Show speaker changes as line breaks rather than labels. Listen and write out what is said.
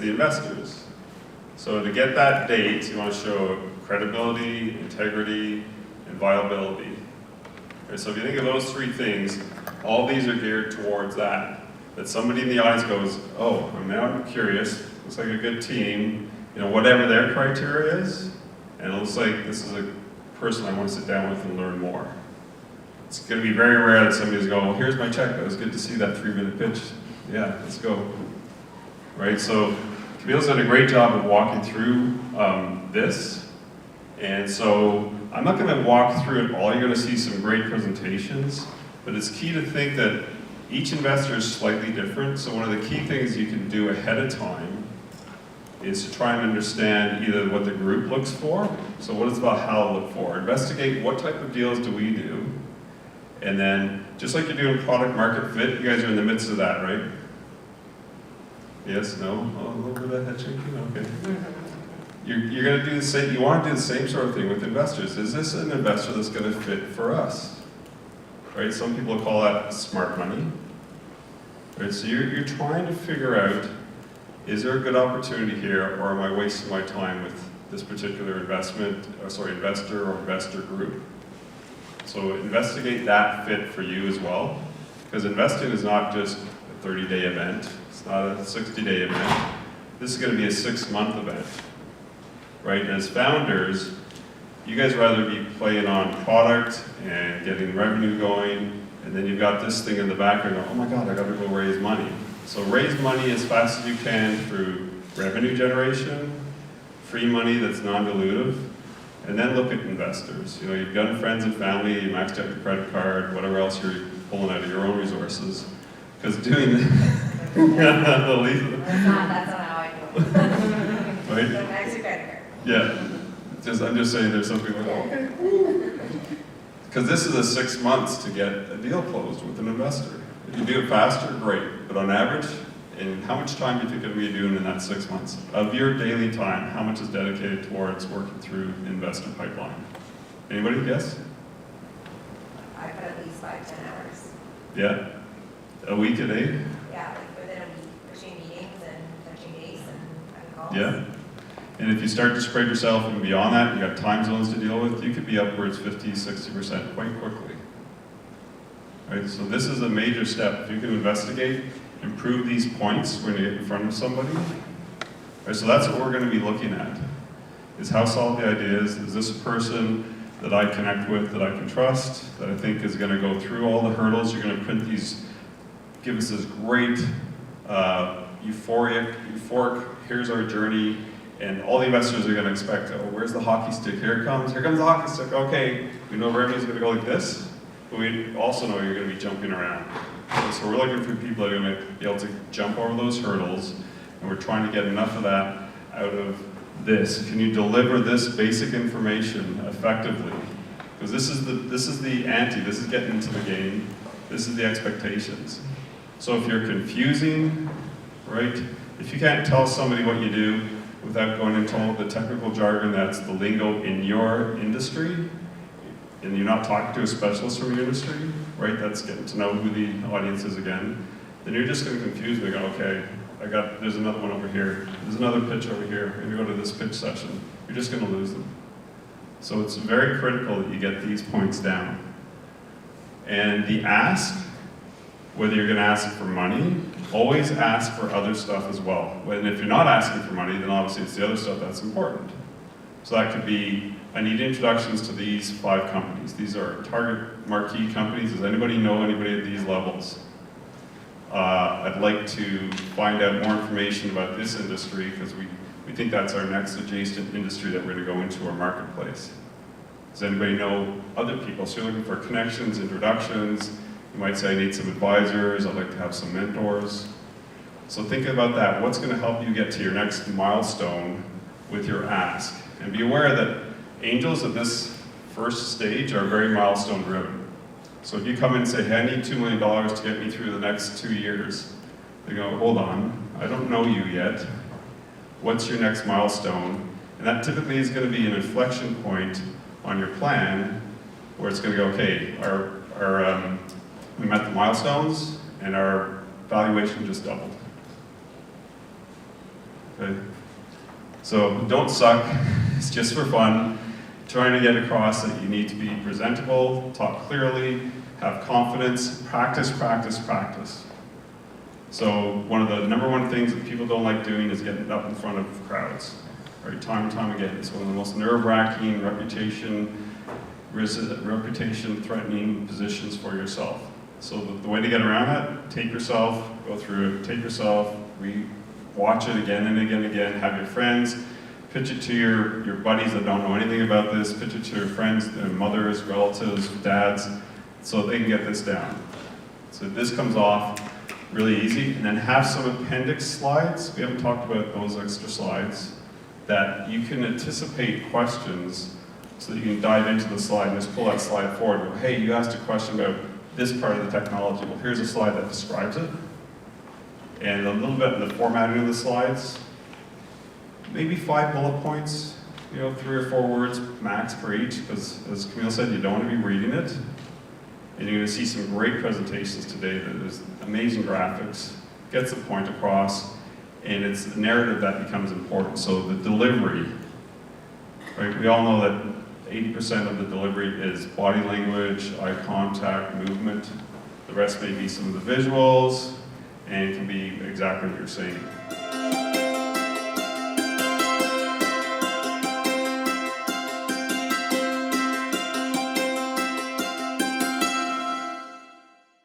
the investors. So to get that date, you want to show credibility, integrity, and viability. Okay, so if you think of those three things, all these are geared towards that. That somebody in the eyes goes, oh, I'm curious, looks like a good team, whatever their criteria is, and it looks like this is a person I want to sit down with and learn more. It's going to be very rare that somebody's going, well, here's my check, it was good to see that 3-minute pitch. Yeah, let's go. Right, so Camille's done a great job of walking through this, and so I'm not going to walk through it all. You're going to see some great presentations, but it's key to think that each investor is slightly different, so one of the key things you can do ahead of time is to try and understand either what the group looks for, so what is about how to look for, investigate what type of deals do we do, and then just like you're doing product market fit, you guys are in the midst of that, right? Yes, no? Oh, a little bit of head shaking, okay. You're going to do the same, you want to do the same sort of thing with investors. Is this an investor that's going to fit for us? Right, some people call that smart money. Right, so you're trying to figure out, is there a good opportunity here, or am I wasting my time with this particular investor or investor group? So investigate that fit for you as well, because investing is not just a 30-day event, it's not a 60-day event. This is going to be a 6-month event, right? As founders, you guys rather be playing on product and getting revenue going, and then you've got this thing in the background, oh my God, I gotta go raise money. So raise money as fast as you can through revenue generation, free money that's non-dilutive, and then look at investors. You've got friends and family, you maxed out your credit card, whatever else you're pulling out of your own resources. Because doing
That's not how I do it.
Right?
Don't max your credit card.
Yeah. I'm just saying there's something like, okay, because this is a 6 months to get a deal closed with an investor. If you do it faster, great. But on average, and how much time do you think it'll be doing in that 6 months? Of your daily time, how much is dedicated towards working through investor pipeline? Anybody guess?
I put at least 5-10 hours.
Yeah? A week, a day?
Yeah, like within a week, between meetings and touching base and calls.
Yeah. And if you start to spread yourself and beyond that, you've got time zones to deal with, you could be upwards 50-60% quite quickly. Right? So this is a major step. If you can investigate, improve these points when you get in front of somebody. Right? So that's what we're going to be looking at, is how solid the idea is. Is this a person that I connect with, that I can trust, that I think is going to go through all the hurdles? You're going to print these, give us this great euphoric, here's our journey. And all the investors are going to expect, oh, where's the hockey stick? Here it comes. Here comes the hockey stick. Okay, we know revenue's going to go like this, but we also know you're going to be jumping around. So we're looking for people that are going to be able to jump over those hurdles, and we're trying to get enough of that out of this. Can you deliver this basic information effectively? Because this is the ante. This is getting into the game. This is the expectations. So if you're confusing, right? If you can't tell somebody what you do without going into all the technical jargon that's the lingo in your industry, and you're not talking to a specialist from your industry, right? That's getting to know who the audience is again. Then you're just going to confuse them. Go, okay, there's another one over here. There's another pitch over here. Maybe go to this pitch session. You're just going to lose them. So it's very critical that you get these points down. And the ask, whether you're going to ask for money, always ask for other stuff as well. And if you're not asking for money, then obviously it's the other stuff that's important. So that could be, I need introductions to these 5 companies. These are target marquee companies. Does anybody know anybody at these levels? I'd like to find out more information about this industry because we think that's our next adjacent industry that we're going to go into our marketplace. Does anybody know other people? So you're looking for connections, introductions. You might say, I need some advisors, I'd like to have some mentors. So think about that. What's going to help you get to your next milestone with your ask? And be aware that angels at this first stage are very milestone driven. So if you come in and say, hey, I need $2 million to get me through the next 2 years, they go, hold on, I don't know you yet. What's your next milestone? And that typically is going to be an inflection point on your plan where it's going to go, okay, we met the milestones, and our valuation just doubled. okay? So don't suck, it's just for fun. Trying to get across that you need to be presentable, talk clearly, have confidence, practice, practice, practice. So one of the number one things that people don't like doing is getting up in front of crowds, right? Time and time again. It's one of the most nerve-wracking, reputation-threatening positions for yourself. So the way to get around that, take yourself, go through it, take yourself, watch it again and again and again, have your friends, pitch it to your buddies that don't know anything about this, pitch it to your friends, their mothers, relatives, dads, so they can get this down. So this comes off really easy, and then have some appendix slides. We haven't talked about those extra slides, that you can anticipate questions so that you can dive into the slide and just pull that slide forward. Go, hey, you asked a question about this part of the technology. Well, here's a slide that describes it. And a little bit in the formatting of the slides. Maybe 5 bullet points, 3 or 4 words max per each, because as Camille said, you don't want to be reading it. And you're going to see some great presentations today. There's amazing graphics, gets the point across, and it's the narrative that becomes important. So the delivery, right? We all know that 80% of the delivery is body language, eye contact, movement. The rest may be some of the visuals, and it can be exactly what you're saying.